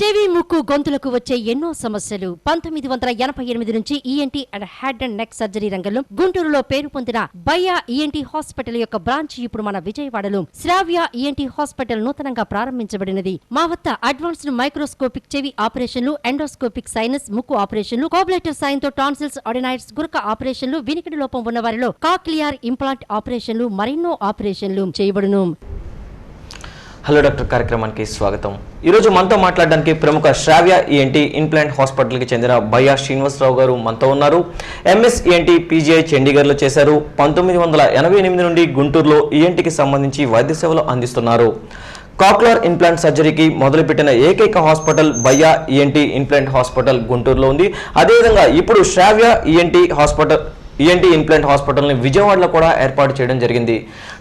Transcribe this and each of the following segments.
చెవి ముక్కు గొంతులకు వచ్చే ఎన్నో సమస్యలు 1988 నుంచి ENT and head and neck surgery రంగంలో గుంటూరులో పేరు పొందిన బయ్యా ఈఎన్టీ హాస్పిటల్ యొక్క బ్రాంచ్ ఇప్పుడు మన విజయవాడలో శ్రావ్య ఈఎన్టీ హాస్పిటల్ నూతనంగా ప్రారంభించబడినది. మా వద్ద అడ్వాన్స్డ్ మైక్రోస్కోపిక్ చెవి ఆపరేషన్లు, ఎండోస్కోపిక్ సైనస్ ముక్కు ఆపరేషన్లు, కోబ్లెటర్ సైన్ తో టాన్సిల్స్, ఆర్డినైట్స్, గురక ఆపరేషన్లు, వినికిడి లోపం ఉన్న వారిలో కాక్లియర్ ఇంప్లాంట్ ఆపరేషన్లు, మరెన్నో ఆపరేషన్లు చేయబడును. హలో డాక్టర్ కార్యక్రమానికి స్వాగతం. ఈరోజు మనతో మాట్లాడడానికి ప్రముఖ శ్రావ్య ఈఎన్టీ ఇంప్లాంట్ హాస్పిటల్కి చెందిన బయ్యా శ్రీనివాసరావు గారు మనతో ఉన్నారు. ఎంఎస్ ఈఎన్టీ పీజీఐ చండీగఢ్లో చేశారు. 1988 నుండి గుంటూరులో ఈఎన్టీకి సంబంధించి వైద్య సేవలు అందిస్తున్నారు. కాక్లియర్ ఇంప్లాంట్ సర్జరీకి మొదలుపెట్టిన ఏకైక హాస్పిటల్ బయ్యా ఈఎన్టీ ఇంప్లాంట్ హాస్పిటల్ గుంటూరులో ఉంది. అదేవిధంగా ఇప్పుడు శ్రావ్య ఈఎన్టీ ఇంప్లాంట్ హాస్పిటల్ని విజయవాడలో కూడా ఏర్పాటు చేయడం జరిగింది.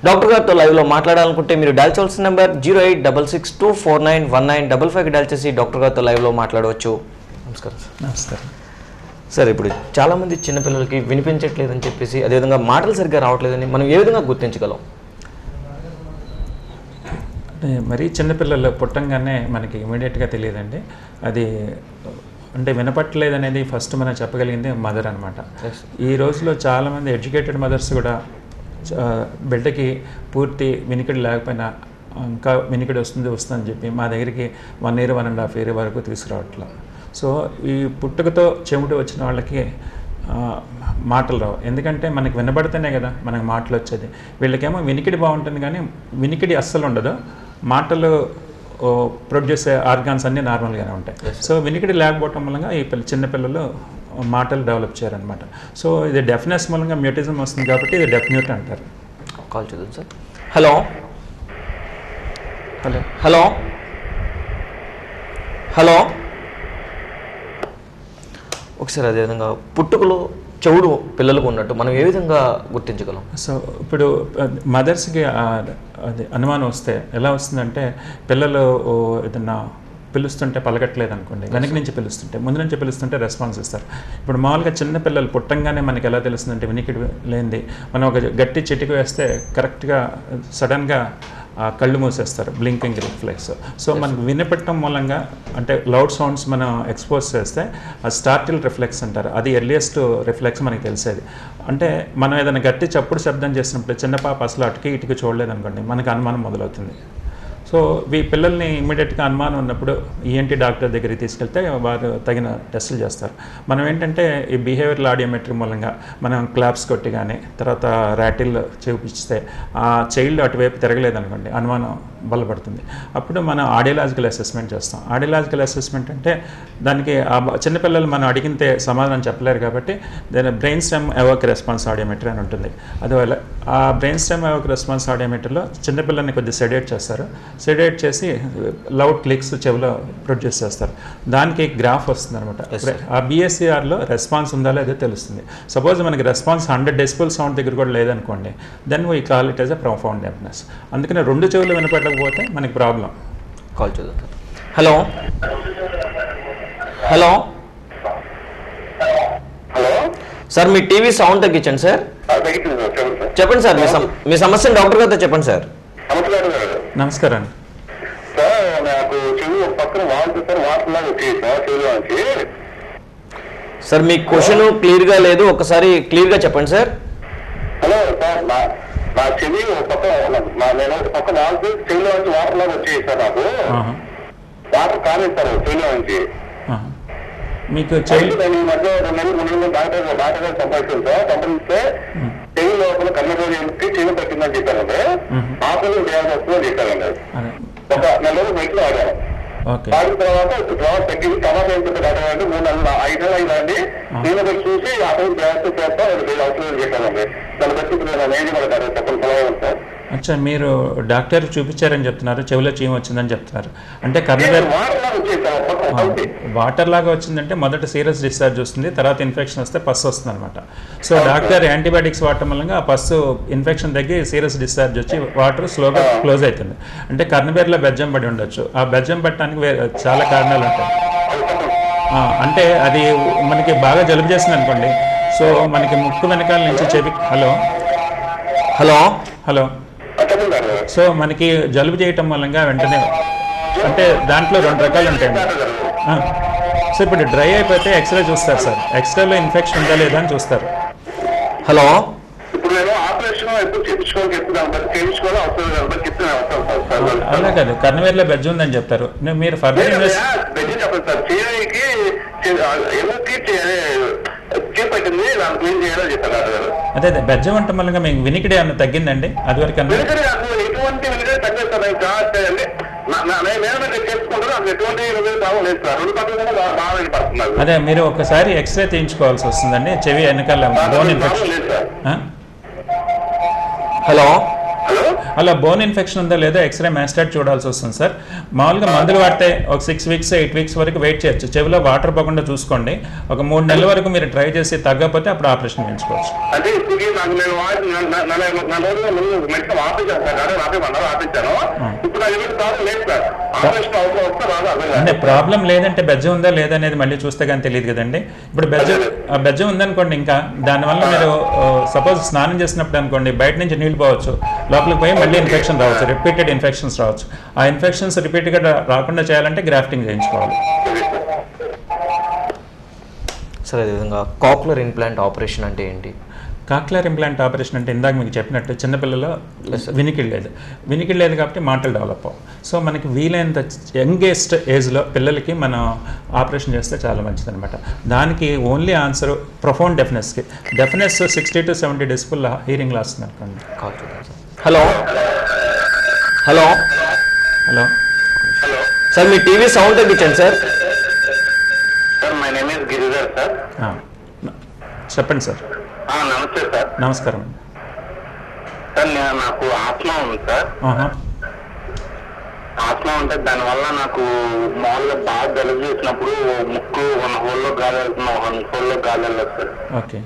డాక్టర్ గారితో లైవ్లో మాట్లాడాలనుకుంటే మీరు డయల్ చేయాల్సిన నెంబర్ 08662491955 డయల్ చేసి డాక్టర్ గారితో లైవ్లో మాట్లాడవచ్చు. నమస్కారం సార్. నమస్కారం సార్, ఇప్పుడు చాలామంది చిన్నపిల్లలకి వినిపించట్లేదని చెప్పేసి, అదేవిధంగా మాటలు సరిగ్గా రావట్లేదని మనం ఏ విధంగా గుర్తించగలం? అంటే మరీ చిన్నపిల్లలు పుట్టంగానే మనకి ఇమీడియట్గా తెలియదండి. అది అంటే వినపట్లేదు అనేది ఫస్ట్ మనం చెప్పగలిగింది మదర్ అనమాట. ఈ రోజులో చాలామంది ఎడ్యుకేటెడ్ మదర్స్ కూడా బిడ్డకి పూర్తి వినికిడి లేకపోయినా ఇంకా వినికిడి వస్తుందని చెప్పి మా దగ్గరికి 1 year 1.5 year వరకు తీసుకురావట్లా. సో ఈ పుట్టుకతో చెవిటి వచ్చిన వాళ్ళకి మాటలు రావు. ఎందుకంటే మనకి వినబడితేనే కదా మనకు మాటలు వచ్చేది. వీళ్ళకేమో వినికిడి బాగుంటుంది కానీ వినికిడి అస్సలు ఉండదు. మాటలు ప్రొడ్యూస్ ఆర్గాన్స్ అన్నీ నార్మల్గానే ఉంటాయి. సో వినికిడి లేకపోవటం మూలంగా ఈ చిన్నపిల్లలు మాటలు డెవలప్ చేయారనమాట. సో ఇది డెఫ్నెస్ మూలంగా మ్యూటిజం వస్తుంది కాబట్టి ఇది డెఫ్న్యూట్ అంటారు. కాల్ చేద్దాం sir. Hello hello hello hello ఒకసారి అదేవిధంగా పుట్టుకలో చెవుడు పిల్లలకు ఉన్నట్టు మనం ఏ విధంగా గుర్తించగలం? సో ఇప్పుడు మదర్స్కి అది అనుమానం వస్తే ఎలా వస్తుందంటే, పిల్లలు ఏదన్నా పిలుస్తుంటే పలకట్లేదు అనుకోండి, వెనక నుంచి పిలుస్తుంటే, ముందు నుంచి పిలుస్తుంటే రెస్పాన్స్ ఇస్తారు. ఇప్పుడు మామూలుగా చిన్న పిల్లలు పుట్టంగానే మనకి ఎలా తెలుస్తుందంటే వినికిడి లేనిది మనం ఒక గట్టి చిటికి వేస్తే కరెక్ట్గా సడన్గా కళ్ళు మూసేస్తారు, బ్లింకింగ్ రిఫ్లెక్స్. సో మనకు వినపడటం మూలంగా అంటే లౌడ్ సౌండ్స్ మనం ఎక్స్పోజ్ చేస్తే అది స్టార్టిల్ రిఫ్లెక్స్ అంటారు. అది ఎర్లియస్ట్ రిఫ్లెక్స్ మనకి తెలిసేది. అంటే మనం ఏదైనా గట్టి చప్పుడు శబ్దం చేసినప్పుడు చిన్న పాప అసలు అటుకి ఇటుకి చూడలేదు అనుకోండి, మనకు అనుమానం మొదలవుతుంది. సో ఈ పిల్లల్ని ఇమ్మీడియట్గా అనుమానం ఉన్నప్పుడు ఈఎన్టీ డాక్టర్ దగ్గరికి తీసుకెళ్తే వారు తగిన టెస్టులు చేస్తారు. మనం ఏంటంటే ఈ బిహేవియరల్ ఆడియోమెట్రీ మూలంగా మనం క్లాప్స్ కొట్టి కానీ తర్వాత ర్యాటిల్ చూపిస్తే ఆ చైల్డ్ అటువైపు తిరగలేదనుకోండి, అనుమానం బలపడుతుంది. అప్పుడు మనం ఆడియోలాజికల్ అసెస్మెంట్ చేస్తాం. ఆడియోలాజికల్ అసెస్మెంట్ అంటే దానికి ఆ చిన్నపిల్లలు మనం అడిగితే సమాధానం చెప్పలేరు కాబట్టి దాని బ్రెయిన్ స్టెమ్ ఎవోక్ రెస్పాన్స్ ఆడియోమెట్రీ అని ఉంటుంది. అందువల్ల ఆ బ్రెయిన్ స్టెమ్ ఎవోక్ రెస్పాన్స్ ఆడియోమెట్రీలో చిన్నపిల్లల్ని కొద్దిగా సెడేట్ చేస్తారు. సెడేట్ చేసి లౌడ్ క్లిక్స్ చెవిలో ప్రొడ్యూస్ చేస్తారు. దానికి గ్రాఫ్ వస్తుంది అనమాట. ఆ బిఎస్సిఆర్లో రెస్పాన్స్ ఉందా లేదో తెలుస్తుంది. సపోజ్ మనకి రెస్పాన్స్ 100 decibel సౌండ్ దగ్గర కూడా లేదనుకోండి, then we call it as a profound deafness. అందుకని 2 చెవులు వినపడకపోతే మనకి ప్రాబ్లం. కాల్ చేద్దాం. హలో హలో సార్, మీ టీవీ సౌండ్ తగ్గించండి సార్. చెప్పండి సార్, మీ సమస్యను డాక్టర్ గారితో చెప్పండి సార్. నమస్కారం. సార్, నాకు చెవి ఒక పక్కన వాంతి సార్, వాటర్లాగా వచ్చేసా చెవిలోంచి. సార్, మీ క్వశ్చన్ క్లియర్గా లేదు, ఒకసారి క్లియర్గా చెప్పండి సార్. హలో సార్, నా చెవి ఒక పక్క నేను ఒక పక్క వాంతి చెవిలోంచి వాటర్లాగా వచ్చేది సార్. నాకు వాటర్ కాలేదు సార్ చెవిలోంచి. మీకు ఈ మధ్య 2 నెలలు 3 నెలలు డాక్టర్ గారు సంపాదించాను సార్. సంపాదిస్తే చెవి లోపల కన్నరోజుకి చెవి తగ్గిందని చెప్పారండి. ఆపరేషన్ చేయాల్సి వస్తుందని చెప్పారండి. ఒక 4 రోజులు బయటలో ఆడాను. ఆడిన తర్వాత తగ్గింది. తర్వాత ఏం చెప్పారు డాక్టర్ అంటే 3 నెలలు 5 నెలలు అయిందండి. నేను బట్టి చూసి అతను ప్రయాసం చేస్తా అవసరం చెప్పానండి. దాన్ని బట్టి నేను ఏం చెప్పారు చెప్పండి సలహా సార్. అచ్చా, మీరు డాక్టర్ చూపించారని చెప్తున్నారు, చెవిలో చీమ వచ్చిందని చెప్తున్నారు. అంటే వాటర్ లాగా వచ్చిందంటే మొదట సీరియస్ డిశ్చార్జ్ వస్తుంది, తర్వాత ఇన్ఫెక్షన్ వస్తే పస్సు వస్తుంది అనమాట. సో డాక్టర్ యాంటీబయాటిక్స్ వాడటం వల్ల ఆ పస్సు ఇన్ఫెక్షన్ తగ్గి సీరియస్ డిశ్చార్జ్ వచ్చి వాటర్ స్లోగా క్లోజ్ అవుతుంది. అంటే కర్ణబేర్లో బెజ్జం పడి ఉండొచ్చు. ఆ బెజ్జం పట్టడానికి చాలా కారణాలు ఉంటాయి. అంటే అది మనకి బాగా జలుబు చేసింది అనుకోండి, సో మనకి ముక్కు వెనకాల నుంచి చెవి హలో హలో హలో సో మనకి జలుబు చేయటం మూలంగా వెంటనే అంటే దాంట్లో 2 రకాలు ఉంటాయండి. సో ఇప్పుడు డ్రై అయిపోతే ఎక్స్రే చూస్తారు సార్. ఎక్స్రేలో ఇన్ఫెక్షన్ ఉందా లేదా అని చూస్తారు. హలో, ఇప్పుడు నేను ఆపరేషన్ ఎప్పుడు చేయించుకోవాలి చేయించుకోవాలి అవసరం చెప్తున్నాను. అలా కాదు, కర్నవేర్లో బెజ్జ ఉందని చెప్తారు. మీరు ఫర్దర్ చెప్పండి సార్. చేయడానికి చేపట్టింది దానికి ఏం చేయాలో చెప్పారు. అదే బెజ్జ వంట వల్ల మీకు వినికిడి ఏమన్నా తగ్గిందండి? అది వరకు ఎటువంటి వినికిడి తగ్గదు సార్. చేసుకుంటారు అసలు ఎటువంటి ప్రాబ్లం లేదు సార్. 2 పక్కల బాగా వినపడుతున్నారు. అదే మీరు ఒకసారి ఎక్స్రే తీయించుకోవాల్సి వస్తుందండి. చెవి వెనకాల బోన్ ఇన్ఫెక్షన్. హలో, అలా బోన్ ఇన్ఫెక్షన్ ఉందా లేదా ఎక్స్రే మ్యాస్టాట్ చూడాల్సి వస్తుంది సార్. మామూలుగా మందులు వాడితే ఒక 6 వీక్స్ 8 వీక్స్ వరకు వెయిట్ చేయొచ్చు. చెవిలో వాటర్ పోకుండా చూసుకోండి. ఒక 3 నెలల వరకు మీరు ట్రై చేసి తగ్గకపోతే అప్పుడు ఆపరేషన్ చేయించుకోవచ్చు. అంటే ఇప్పుడు నాకు నేను మెడిసిన్ ఆపించాను. ఇప్పుడు లేదు సార్. ఆపరేషన్ అవసరం వస్తే రాదు. అంటే ప్రాబ్లం లేదంటే బెజ్జ ఉందా లేదా అనేది మళ్ళీ చూస్తే కానీ తెలియదు కదండి. ఇప్పుడు బెజ్జ ఉందనుకోండి, ఇంకా దానివల్ల మీరు సపోజ్ స్నానం చేసినప్పుడు అనుకోండి బయట నుంచి నీళ్ళు పోవచ్చు, లోపలికి పోయి మళ్ళీ ఇన్ఫెక్షన్ రావచ్చు, రిపీటెడ్ ఇన్ఫెక్షన్స్ రావచ్చు. ఆ ఇన్ఫెక్షన్స్ రిపీట్గా రాకుండా చేయాలంటే గ్రాఫ్టింగ్ చేయించుకోవాలి. సరే, అదేవిధంగా కాక్లర్ ఇంప్లాంట్ ఆపరేషన్ అంటే ఏంటి? కాక్లియర్ ఇంప్లాంట్ ఆపరేషన్ అంటే ఇందాక మీకు చెప్పినట్టు చిన్నపిల్లల్లో వినికిడి లేదు కాబట్టి మాటలు డెవలప్ అవ్వవు. సో మనకి వీలైనంత యంగెస్ట్ ఏజ్లో పిల్లలకి మనం ఆపరేషన్ చేస్తే చాలా మంచిది అనమాట. దానికి ఓన్లీ ఆన్సర్ ప్రొఫౌండ్ డెఫ్నెస్కి. Deafness 60 to 70 decibel hearing loss అనుకోండి. హలో హలో హలో సార్, మీ టీవీ సౌండ్ తగ్గించండి sir. Sir my name is Giridhar sir. చెప్పండి సార్. నమస్తే సార్. నమస్కారం సార్. నాకు ఆత్మ ఉంది సార్. ఆత్మ ఉంటే దానివల్ల నాకు మామూలుగా బాగా జలుబు చేసినప్పుడు ముక్కు 1 హోల్లో గాలి వెళ్తున్నా, 1 హోల్లో గాలి వెళ్ళదు సార్. ఓకే,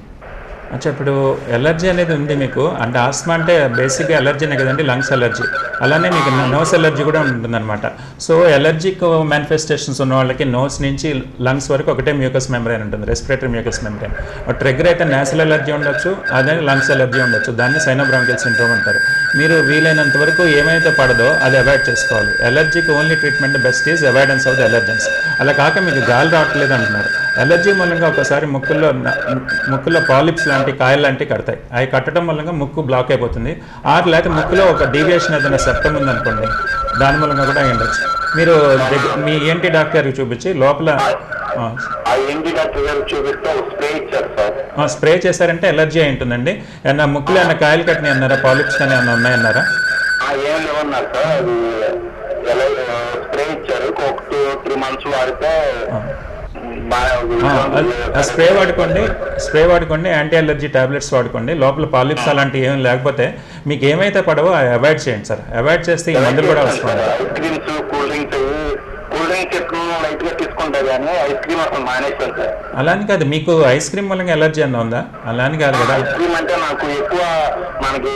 అచ్చా. ఇప్పుడు ఎలర్జీ అనేది ఉంది మీకు. అంటే ఆస్మా అంటే బేసిక్గా ఎలర్జీనే కదండి, లంగ్స్ ఎలర్జీ. అలానే మీకు నోస్ ఎలర్జీ కూడా ఉంటుందన్నమాట. సో ఎలర్జిక్ మేనిఫెస్టేషన్స్ ఉన్న వాళ్ళకి నోస్ నుంచి లంగ్స్ వరకు ఒకటే మ్యూకస్ మెంబ్రేన్ ఉంటుంది, రెస్పిరేటరీ మ్యూకస్ మెంబ్రేన్. ట్రిగ్గర్ అయితే నేసల్ ఎలర్జీ ఉండొచ్చు, అదే లంగ్స్ ఎలర్జీ ఉండొచ్చు. దాన్ని సైనోబ్రాంకియల్ సిండ్రోమ్ అంటారు. మీరు వీలైనంత వరకు ఏమైతే పడదో అది అవాయిడ్ చేసుకోవాలి. ఎలర్జీకి only treatment best is avoidance of the allergens. అలా కాక మీకు గాలి రావట్లేదు అంటున్నారు. ఎలర్జీ మూలంగా ఒకసారి ముక్కుల్లో పాలిప్స్ లాంటి కాయలు లాంటివి కడతాయి. అవి కట్టడం మూలంగా ముక్కు బ్లాక్ అయిపోతుంది. లేకపోతే ముక్కులో ఒక డీవియేషన్ ఏదైనా సెప్టమ్ ఉందనుకోండి, దాని మూలంగా కూడా ఉండొచ్చు. మీరు మీ ఏంటి డాక్టర్కి చూపించి లోపల స్ప్రే చేశారంటే ఎలర్జీ అయి ఉంటుందండి. ఏమన్నా ముక్కులో ఏమన్నా కాయలు కట్టిన అన్నారా, పాలిప్స్ కానీ ఏమన్నా ఉన్నాయన్నారా? స్ప్రే వాడుకోండి, యాంటీ అలర్జీ టాబ్లెట్స్ వాడుకోండి. లోపల పాలిప్స్ అలాంటివి ఏమి లేకపోతే మీకు ఏమైతే పడవో అవాయిడ్ చేయండి సార్. అవాయిడ్ చేస్తే ఈ మందులు కూడా అవసరం. అలాని కాదు, మీకు ఐస్ క్రీమ్ మూలంగా ఎలర్జీ అన్న ఉందా? అలాని కాదు కదా. ఐస్ క్రీమ్ అంటే నాకు ఎక్కువ మనకి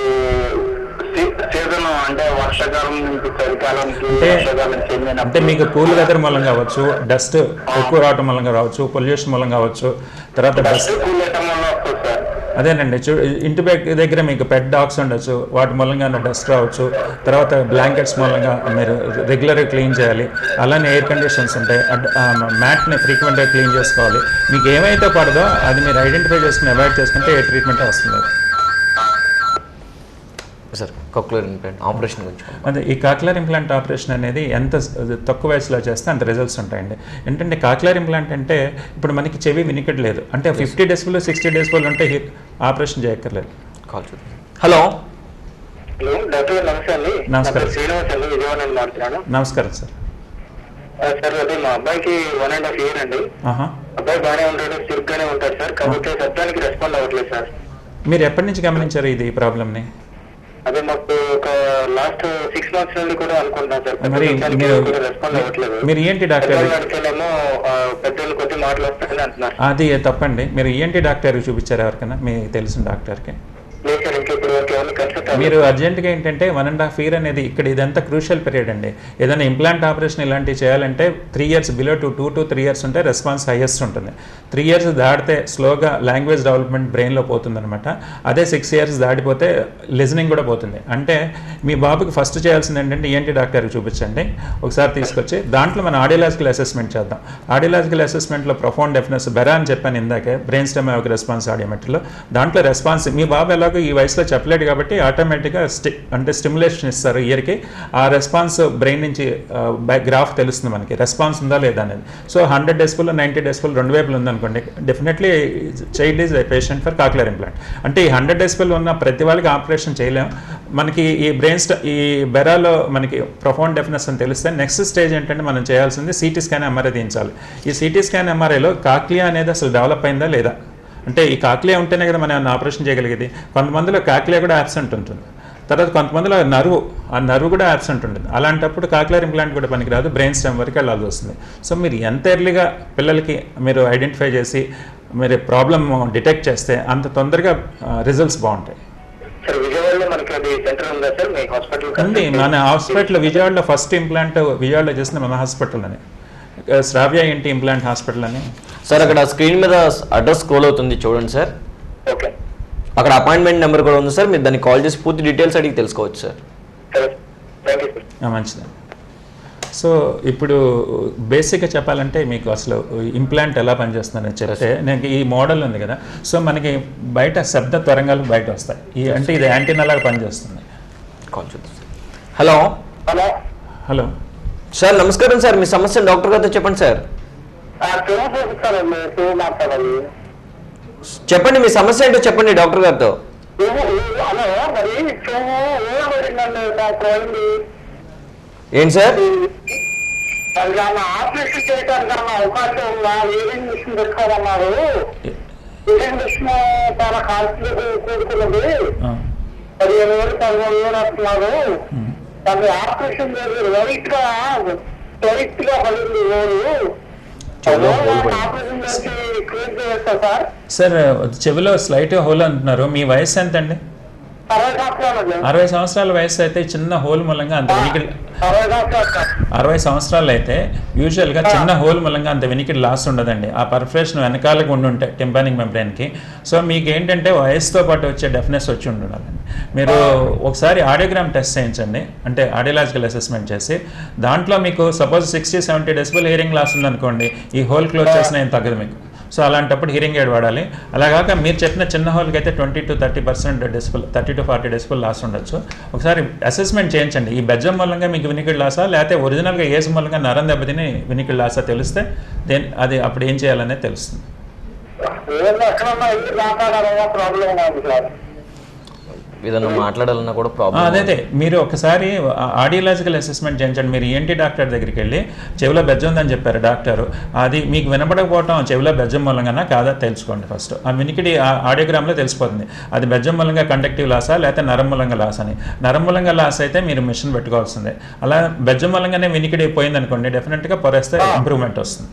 సీజన్ అంటే వర్షాకాలం నుంచి చలికాలానికి అంటే మీకు కూల్ వెదర్ మూలంగా కావచ్చు, డస్ట్ ఎక్కువ రావటం మూలంగా రావచ్చు, పొల్యూషన్ మూలంగా కావచ్చు, తర్వాత డస్ట్ అదేనండి. ఇంటి దగ్గర మీకు పెట్ డాగ్స్ ఉండొచ్చు, వాటి మూలంగా డస్ట్ రావచ్చు. తర్వాత బ్లాంకెట్స్ మూలంగా మీరు రెగ్యులర్గా క్లీన్ చేయాలి. అలానే ఎయిర్ కండిషన్స్ ఉంటాయి, మ్యాట్ని ఫ్రీక్వెంట్గా క్లీన్ చేసుకోవాలి. మీకు ఏమైతే పడదో అది మీరు ఐడెంటిఫై చేసుకుని అవాయిడ్ చేసుకుంటే ఏ ట్రీట్మెంట్ వస్తుంది. సార్, కాక్లియర్ ఇంప్లాంట్ ఆపరేషన్ గురించి అదే ఈ కాక్లియర్ ఇంప్లాంట్ ఆపరేషన్ అనేది ఎంత తక్కువ వయసులో చేస్తే అంత రిజల్ట్స్ ఉంటాయండి. ఏంటంటే కాక్లియర్ ఇంప్లాంట్ అంటే ఇప్పుడు మనకి చెవి వినికిడి లేదు అంటే 50 డెసిబుల్ 60 డెసిబుల్ ఉంటే ఆపరేషన్ చేయక్కర్లేదు. హలో డాక్టర్ నమస్తే అండి. నమస్కారం. శ్రీనివాస్ అండి, విజయవాడ నుంచి మాట్లాడుతున్నాను. నమస్కారం సార్. సార్ అదే మా అబ్బాయికి 1.5 year అండి. అబ్బాయి బాగానే ఉంటాడు, చురుగ్గానే ఉంటాడు సార్. కాబట్టి శబ్దానికి రెస్పాండ్ అవ్వట్లేదు సార్. మీరు ఎప్పటి నుంచి గమనించారు ఇది ప్రాబ్లమ్ని? అదే మాకు ఒక లాస్ట్ 6 months నుండి కూడా అనుకుంటున్నాం సార్. మరి రెస్పాండ్ అవ్వట్లేదు. మీరు ఏంటి డాక్టర్? ఏమో పెద్దలు కొద్ది మాటలు వస్తాయని అంటున్నారు. అది తప్పండి. మీరు ఏంటి డాక్టర్కి చూపించారు ఎవరికైనా మీకు తెలిసిన డాక్టర్కి? లేదు సార్, ఇంకా ఇప్పుడు ఎవరిని కన్సల్ట్ మీరు అర్జెంట్గా ఏంటంటే 1.5 year అనేది ఇక్కడ ఇదంతా క్రూషియల్ పీరియడ్ అండి. ఏదైనా ఇంప్లాంట్ ఆపరేషన్ ఇలాంటివి చేయాలంటే 3 years బిలో 2 to 3 years ఉంటే రెస్పాన్స్ హైయెస్ట్ ఉంటుంది. 3 years దాటితే స్లోగా లాంగ్వేజ్ డెవలప్మెంట్ బ్రెయిన్లో పోతుంది అనమాట. అదే 6 years దాటిపోతే లిజనింగ్ కూడా పోతుంది. అంటే మీ బాబుకి ఫస్ట్ చేయాల్సింది ఏంటంటే ENT డాక్టర్కి చూపించండి, ఒకసారి తీసుకొచ్చి దాంట్లో మనం ఆడియలాజికల్ అసెస్మెంట్ చేద్దాం. ఆడియలాజికల్ అసెస్మెంట్లో ప్రొఫౌండ్ డెఫ్నెస్ బెరా అని చెప్పాను ఇందాకే, బ్రెయిన్ స్టెమ్ ఒక రెస్పాన్స్ ఆడియోమెట్రీలో. దాంట్లో రెస్పాన్స్ మీ బాబు ఎలాగో ఈ వయసులో చెప్పలేడు కాబట్టి ఆటోమేటిక్గా అంటే స్టిమ్యులేషన్ ఇస్తారు ఇయర్కి. ఆ రెస్పాన్స్ బ్రెయిన్ నుంచి గ్రాఫ్ తెలుస్తుంది మనకి, రెస్పాన్స్ ఉందా లేదా అనేది. సో 100 decibel 90 decibel రెండు వైపులు ఉందనుకోండి, definitely child is a patient for cochlear implant. అంటే ఈ 100 decibel ఉన్న ప్రతి వాళ్ళకి ఆపరేషన్ చేయలేం. మనకి ఈ ఈ బెరాలో మనకి ప్రొఫౌండ్ డెఫ్నెస్ అని తెలిస్తే నెక్స్ట్ స్టేజ్ ఏంటంటే మనం చేయాల్సింది CT స్కాన్ MRI తీయించాలి. ఈ CT స్కాన్ MRIలో కాక్లియా అనేది అసలు డెవలప్ అయిందా లేదా, అంటే ఈ కాక్లియా ఉంటేనే కదా మనం ఆపరేషన్ చేయగలిగేది. కొంతమందిలో కాక్లియా కూడా యాబ్సెంట్ ఉంటుంది, తర్వాత కొంతమందిలో ఆ నర్వ్ కూడా యాబ్సెంట్ ఉంటుంది. అలాంటప్పుడు కాక్లియర్ ఇంప్లాంట్ కూడా పనికిరాదు, బ్రెయిన్ స్టెమ్ వరకు వెళ్ళాల్సి వస్తుంది. సో మీరు ఎంత ఎర్లీగా పిల్లలకి మీరు ఐడెంటిఫై చేసి మీరు ప్రాబ్లమ్ డిటెక్ట్ చేస్తే అంత తొందరగా రిజల్ట్స్ బాగుంటాయి. ఉంది మన హాస్పిటల్ విజయవాడలో ఫస్ట్ ఇంప్లాంట్ విజయవాడలో చేసిన మన హాస్పిటల్ అని శ్రావ్య ENT ఇంప్లాంట్ హాస్పిటల్ అని. సార్ అక్కడ స్క్రీన్ మీద అడ్రస్ స్క్రోల్ అవుతుంది చూడండి సార్, అక్కడ అపాయింట్మెంట్ నెంబర్ కూడా ఉంది సార్, మీరు దాన్ని కాల్ చేసి పూర్తి డీటెయిల్స్ అడిగి తెలుసుకోవచ్చు సార్. మంచిదండి. సో ఇప్పుడు బేసిక్గా చెప్పాలంటే మీకు అసలు ఇంప్లాంట్ ఎలా పనిచేస్తుందని చెప్తే, నాకు ఈ మోడల్ ఉంది కదా, సో మనకి బయట శబ్ద తరంగాలు బయట వస్తాయి, అంటే ఇది యాంటీనాలాగా పనిచేస్తుంది. కాల్ చూద్దాం. హలో హలో సార్, నమస్కారం సార్, మీ సమస్య డాక్టర్ గారితో చెప్పండి సార్. చెప్పండి మీ సమస్య ఏంటో చెప్పండి డాక్టర్ గారితో. ఏంటి సార్? ఆపరేషన్ చేయడానికి అవకాశం ఉందా? ఏదైనా మిషన్ పెట్టుకోమన్నారు. ఏదైనా మిషన్ చాలా కాస్ట్లీ కూడుకున్నది, 15,000 13,000 వస్తున్నారు. దాన్ని ఆపరేషన్ లైట్ గా పడింది సార్. చెవిలో స్లైట్ హోల్ అంటున్నారు, మీ వయసు ఎంత అండి? 60 సంవత్సరాల వయసు అయితే చిన్న హోల్ మూలంగా అంత వినికిడి, 60 సంవత్సరాలు అయితే యూజువల్గా చిన్న హోల్ మూలంగా అంత వినికిడి లాస్ ఉండదండి. ఆ పర్ఫరేషన్ వెనకాలకు ఉండుంటాయి టింపానిక్ మెంబ్రెయిన్కి. సో మీకు ఏంటంటే వయసుతో పాటు వచ్చే డెఫ్నెస్ వచ్చి ఉండాలండి. మీరు ఒకసారి ఆడియోగ్రామ్ టెస్ట్ చేయించండి, అంటే ఆడియోలాజికల్ అసెస్మెంట్ చేసి దాంట్లో మీకు సపోజ్ 60-70 decibel హియరింగ్ లాస్ ఉందనుకోండి, ఈ హోల్ క్లోజ్ చేసిన ఏం తగ్గదు మీకు. సో అలాంటప్పుడు హియరింగ్ ఎయిడ్ వాడాలి. అలాగాక మీరు చెప్పిన చిన్న హోల్కి అయితే 20 to 30% decibel, 30 to 40 decibel loss ఉండొచ్చు. ఒకసారి అసెస్మెంట్ చేయించండి. ఈ బెజ్జం మూలంగా మీకు వినికిడి లాసా, లేకపోతే ఒరిజినల్గా ఏసు మూలంగా నరం దెబ్బతిని వినికిడి లాసా తెలిస్తే అది అప్పుడు ఏం చేయాలనేది తెలుస్తుంది. ఏదైనా మాట్లాడాలన్నా కూడా ప్రాబ్లం. అదే మీరు ఒకసారి ఆడియోలాజికల్ అసెస్మెంట్ చేయించండి. మీరు ENT డాక్టర్ దగ్గరికి వెళ్ళి చెవిలో బెజ్జం ఉందని చెప్పారు డాక్టరు, అది మీకు వినపడకపోవటం చెవిలో బెజ్జం మూలంగానా కాదా తెలుసుకోండి ఫస్ట్. ఆ వినికిడి ఆడియోగ్రామ్లో తెలిసిపోతుంది అది బెజ్జం మూలంగా కండక్టివ్ లాసా లేకపోతే నరం మూలంగా లాస్ అని. నరం మూలంగా లాస్ అయితే మీరు మిషన్ పెట్టుకోవాల్సిందే. అలా బెజ్జం మూలంగానే వినికిడి పోయింది అనుకోండి, డెఫినెట్గా పొరేస్తే ఇంప్రూవ్మెంట్ వస్తుంది.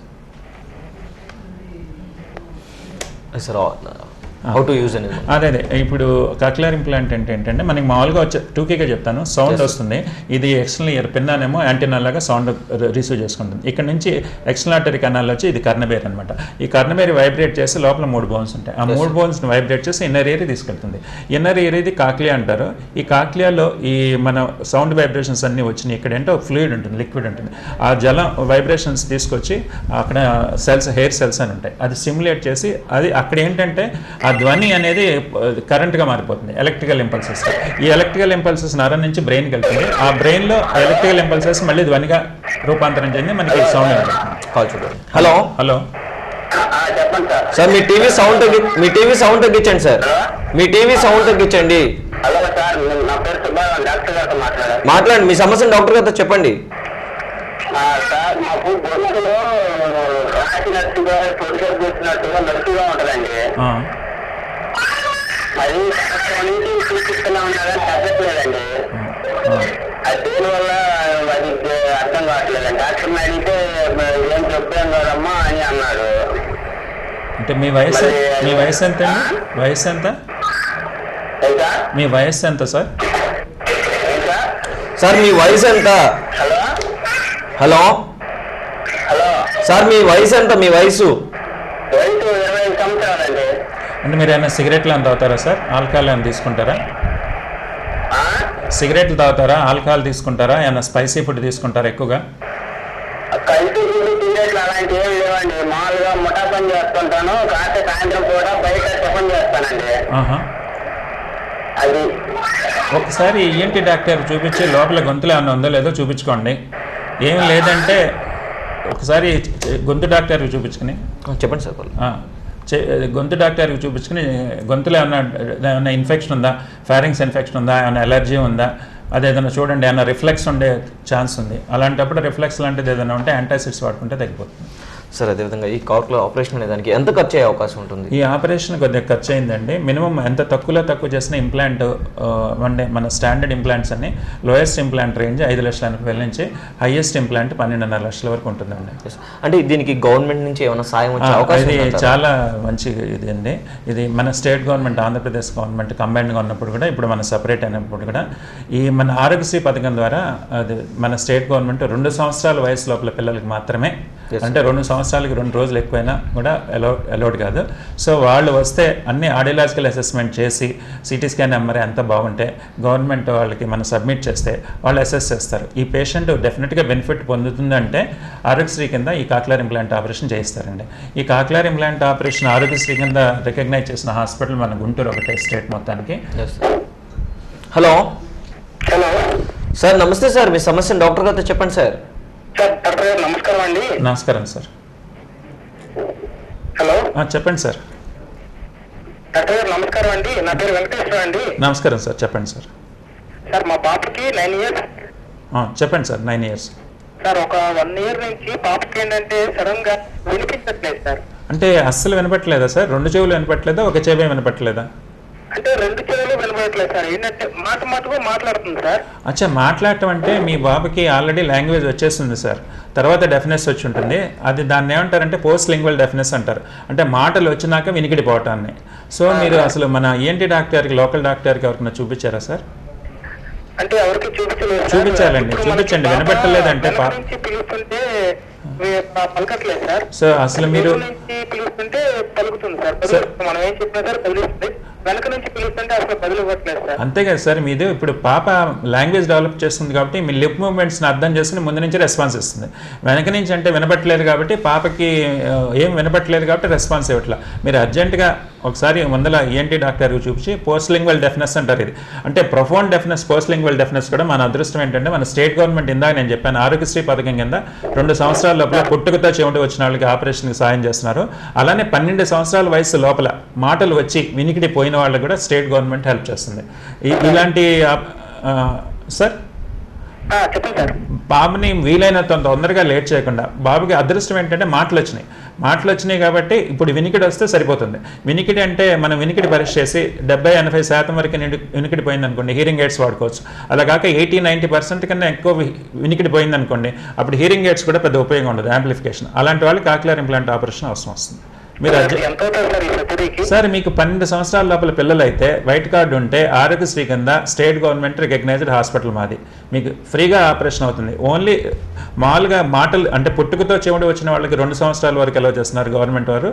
అదే ఇప్పుడు కాక్లియర్ ఇంప్లాంట్ అంటే ఏంటంటే మనకి మామూలుగా వచ్చే 2Kగా చెప్తాను, సౌండ్ వస్తుంది. ఇది ఎక్స్టర్నల్ ఇయర్ పిన్నానేమో యాంటీనా లాగా సౌండ్ రిసీవ్ చేసుకుంటుంది. ఇక్కడ నుంచి ఎక్స్టర్నల్ ఆర్టరీ కెనాల్ వచ్చి ఇది కర్ణబేర్ అనమాట. ఈ కర్ణబేర్ వైబ్రేట్ చేసి లోపల 3 bones ఉంటాయి. ఆ 3 bonesని వైబ్రేట్ చేసి ఇన్నర్ ఇయర్ తీసుకెళ్తుంది. ఇన్నర్ ఇయర్ ఇది కాక్లియా అంటారు. ఈ కాక్లియాలో ఈ మన సౌండ్ వైబ్రేషన్స్ అన్నీ వచ్చినాయి. ఇక్కడ ఏంటో ఫ్లూయిడ్ ఉంటుంది, లిక్విడ్ ఉంటుంది. ఆ జలం వైబ్రేషన్స్ తీసుకొచ్చి అక్కడ సెల్స్, హెయిర్ సెల్స్ అని ఉంటాయి, అది స్టిమ్యులేట్ చేసి అది అక్కడ ఏంటంటే ఆ ధ్వని అనేది కరెంట్గా మారిపోతుంది, ఎలక్ట్రికల్ ఇంపల్సెస్. ఈ ఎలక్ట్రికల్ ఇంపల్సెస్ నరం నుంచి బ్రెయిన్కి వెళ్తుంది. ఆ బ్రెయిన్లో ఎలక్ట్రికల్ ఇంపల్సెస్ మళ్ళీ ధ్వనిగా రూపాంతరం చెంది మనకి సౌండ్. హలో హలో సార్, మీ టీవీ సౌండ్ తగ్గించండి సార్, మీ టీవీ సౌండ్ తగ్గించండి. మాట్లాడండి, మీ సమస్యను డాక్టర్ గారితో చెప్పండి. అది చూపిస్తున్నా ఉన్నారని తగ్గట్లేదండి. అది దేనివల్ల అది అర్థం కావట్లేదండి. డాక్టర్ని అడిగితే ఏం చెప్పాం కదమ్మా అని అన్నారు. అంటే మీ వయసు ఎంత అండి? వయసు ఎంత? మీ వయసు ఎంత సార్? సార్ మీ వయసు ఎంత? హలో హలో హలో సార్ మీ వయసు ఎంత? మీ వయసు వయసు 25 సంవత్సరాలండి. అంటే మీరు ఏమైనా సిగరెట్లు ఏమైనా తాగుతారా సార్? ఆల్కహాల్ ఏమైనా తీసుకుంటారా? సిగరెట్లు తాగుతారా? ఆల్కహాల్ తీసుకుంటారా? ఏమైనా స్పైసీ ఫుడ్ తీసుకుంటారా ఎక్కువగా? కల్తీ సిగరెట్లు అలాంటివి ఏమి లేవండి. మామూలుగా ముఠా పని చేస్తుంటాను. కాకపోతే సాయంత్రం కూడా బయట టిఫిన్ చేస్తానండి. అది ఒకసారి ఈఎన్టీ డాక్టర్ చూపించి లోపల గొంతులో ఏమైనా ఉందో లేదో చూపించుకోండి. ఏం లేదంటే ఒకసారి గొంతు డాక్టర్కి చూపించుకుని చెప్పండి సార్. గొంతు డాక్టర్కి చూపించుకుని గొంతులో ఏమైనా ఇన్ఫెక్షన్ ఉందా, ఫారింగ్స్ ఇన్ఫెక్షన్ ఉందా, ఏమైనా ఎలర్జీ ఉందా, అదేదైనా చూడండి. ఏమైనా రిఫ్లెక్స్ ఉండే ఛాన్స్ ఉంది. అలాంటప్పుడు రిఫ్లెక్స్ లాంటిది ఏదైనా ఉంటే యాంటాసిడ్స్ వాడుకుంటే తగ్గిపోతుంది. సార్ అదేవిధంగా ఈ కార్క్లో ఆపరేషన్ అనే దానికి ఎంత ఖర్చు అయ్యే అవకాశం ఉంటుంది? ఈ ఆపరేషన్ కొద్దిగా ఖర్చు అయిందండి. మినిమం ఎంత తక్కువ చేసిన ఇంప్లాంట్ అంటే మన స్టాండర్డ్ ఇంప్లాంట్స్ అన్ని లోయెస్ట్ ఇంప్లాంట్ రేంజ్ 5,80,000 నుంచి హైయెస్ట్ ఇంప్లాంట్ 12.5 లక్షల వరకు ఉంటుందండి. అంటే దీనికి గవర్నమెంట్ నుంచి ఏమైనా సాయం వచ్చే అవకాశం? ఇది చాలా మంచి ఇది అండి. ఇది మన స్టేట్ గవర్నమెంట్, ఆంధ్రప్రదేశ్ గవర్నమెంట్ కంబైన్డ్గా ఉన్నప్పుడు కూడా, ఇప్పుడు మన సపరేట్ అయినప్పుడు కూడా ఈ మన ఆరోగ్యశ్రీ పథకం ద్వారా అది మన స్టేట్ గవర్నమెంట్ 2 సంవత్సరాల వయసు లోపల పిల్లలకి మాత్రమే, అంటే 2 సంవత్సరాలకి 2 రోజులు ఎక్కువైనా కూడా అలౌడ్ కాదు. సో వాళ్ళు వస్తే అన్ని ఆడియలాజికల్ అసెస్మెంట్ చేసి సిటీ స్కాన్ ఎంఆర్ఐ అంతా బాగుంటే గవర్నమెంట్ వాళ్ళకి మనం సబ్మిట్ చేస్తే వాళ్ళు అసెస్ చేస్తారు. ఈ పేషెంట్ డెఫినెట్గా బెనిఫిట్ పొందుతుందంటే ఆరోగ్యశ్రీ కింద ఈ కాక్లియర్ ఇంప్లాంట్ ఆపరేషన్ చేయిస్తారండి. ఈ కాక్లియర్ ఇంప్లాంట్ ఆపరేషన్ ఆరోగ్యశ్రీ కింద రికగ్నైజ్ చేసిన హాస్పిటల్ మన గుంటూరు ఒకటే స్టేట్ మొత్తానికి. హలో హలో సార్, నమస్తే సార్. మీ సమస్యను డాక్టర్ గారితో చెప్పండి సార్. సార్ డాక్టర్ గారు నమస్కారం అండి. నమస్కారం సార్. హలో చెప్పండి సార్. డాక్టర్ గారు నమస్కారం అండి. నా పేరు వెంకటేశ్వర అండి. నమస్కారం సార్. చెప్పండి సార్. సార్ మా పాపకి 9 ఇయర్స్. చెప్పండి సార్. 9 years sir. ఒక 1 ఇయర్ నుంచి పాపకి ఏంటంటే సడన్ గా వినిపించట్లేదు సార్. అంటే అస్సలు వినపట్లేదా సార్? 2 చెవులు వినపట్లేదా, ఒక చెవి వినపట్లేదా? అంటే 2 చెవులు వినపడట్లేదు సార్. ఏంటంటే మాటకు మాట్లాడుతుంది సార్. అచ్చా, మాట్లాడటం అంటే మీ బాబుకి ఆల్రెడీ లాంగ్వేజ్ వచ్చేస్తుంది సార్. తర్వాత డెఫినెస్ వచ్చి ఉంటుంది. అది దాన్ని ఏమంటారంటే పోస్ట్ లింగ్వల్ డెఫినెస్ అంటారు. అంటే మాటలు వచ్చినాక వినికిడిపోవటాన్ని. సో మీరు అసలు మన ఏంటి డాక్టర్కి, లోకల్ డాక్టర్కి ఎవరికైనా చూపించారా సార్? అంటే ఎవరికి చూపించాలండి, చూపించండి. వినపట్టలేదంటే పిలుస్తుంటే పలకట్లేదు సార్. సో అసలు మీరు పిలుస్తుంటే పలుకుతుంది సార్. మనం ఏం చెప్పినా సార్ కదిలిస్తుంది. వెనక నుంచి పిలుస్తుంటే అసలు కదిలివ్వట్లేదు సార్. అంతే కదా సార్. మీది ఇప్పుడు పాప లాంగ్వేజ్ డెవలప్ చేస్తుంది కాబట్టి మీ లిప్ మూవ్మెంట్స్ని అర్థం చేసుకుని ముందు నుంచి రెస్పాన్స్ ఇస్తుంది. వెనక నుంచి అంటే వినపట్లేదు కాబట్టి పాపకి ఏం వినపట్లేదు కాబట్టి రెస్పాన్స్ ఇవ్వట్లా. మీరు అర్జెంటుగా ఒకసారి ముందల ఈఎన్టీ డాక్టర్కి చూపించి పోస్ట్ లింగ్వల్ డెఫినెస్ అంటారు. ఇది అంటే profound deafness, post lingual deafness కూడా మన అదృష్టం ఏంటంటే మన స్టేట్ గవర్నమెంట్ ఇందాక నేను చెప్పాను ఆరోగ్యశ్రీ పథకం కింద 2 సంవత్సరాల లోపల పుట్టుకతో చెవిటి వచ్చిన వాళ్ళకి ఆపరేషన్కి సాయం చేస్తున్నారు. అలానే 12 సంవత్సరాల వయసు లోపల మాటలు వచ్చి వినికిడి పోయిన వాళ్ళకి కూడా స్టేట్ గవర్నమెంట్ హెల్ప్ చేస్తుంది. ఇలాంటి సార్ బాబుని వీలైనంత తొందరగా లేట్ చేయకుండా, బాబుకి అదృష్టం ఏంటంటే మాటలు వచ్చినాయి కాబట్టి ఇప్పుడు వినికిడి వస్తే సరిపోతుంది. వినికిడి అంటే మనం వినికిడి పరీక్ష చేసి 70-80% వరకు వినికిడి పోయింది అనుకోండి, హీరింగ్ ఎయిడ్స్ వాడుకోవచ్చు. అలా కాక 80-90% కన్నా ఎక్కువ వినికిడి పోయింది అనుకోండి, అప్పుడు హీరింగ్ ఎయిడ్స్ కూడా పెద్ద ఉపయోగం ఉండదు, యాంప్లిఫికేషన్. అలాంటి వాళ్ళకి కాక్లియర్ ఇంప్లాంట్ ఆపరేషన్ అవసరం వస్తుంది. మీరు సార్ మీకు 12 సంవత్సరాల లోపల పిల్లలు అయితే వైట్ కార్డు ఉంటే ఆరోగ్యశ్రీ కింద స్టేట్ గవర్నమెంట్ రికగ్నైజ్డ్ హాస్పిటల్ మాది, మీకు ఫ్రీగా ఆపరేషన్ అవుతుంది. ఓన్లీ మామూలుగా మాటలు అంటే పుట్టుకతో చెవుడు వచ్చిన వాళ్ళకి 2 సంవత్సరాల వరకు అలౌ చేస్తున్నారు గవర్నమెంట్ వారు.